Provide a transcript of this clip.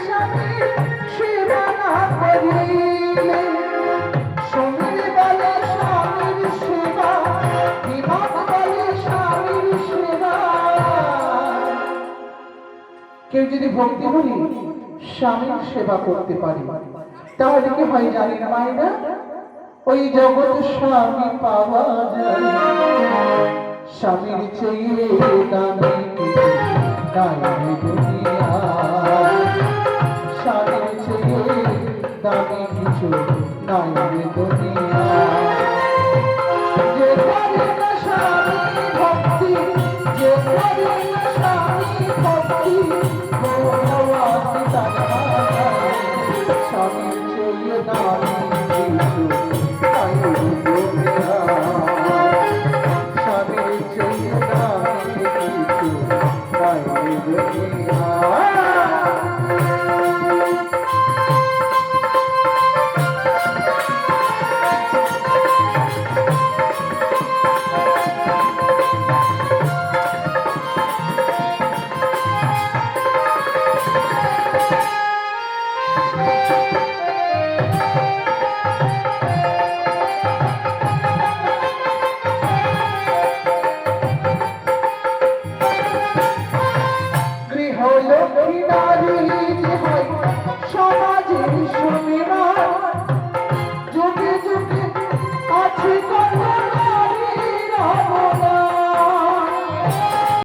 স্বামীর সেবা না করিলে সমীর বলে স্বামীর সেবা, বিমান বলে স্বামীর সেবা। কেউ যদি ভক্তি করি স্বামীর সেবা করতে পারে তাহলে কি হয় জানেন মায়েরা? ওই জগৎ স্বামী পাওয়া যায়। স্বামীর চেয়ে দামি নাই দুনিয়ায়, স্বামীর চেয়ে দামি কিছু নাই দুনিয়ায়। যে করে না স্বামী ভক্তি, যে করে না স্বামী ভক্তি, ভগবান তার স্বামীর চেয়ে দামি কিছু নাই দুনিয়ায়, স্বামীর চেয়ে দামি কিছু নাই দুনিয়ায়।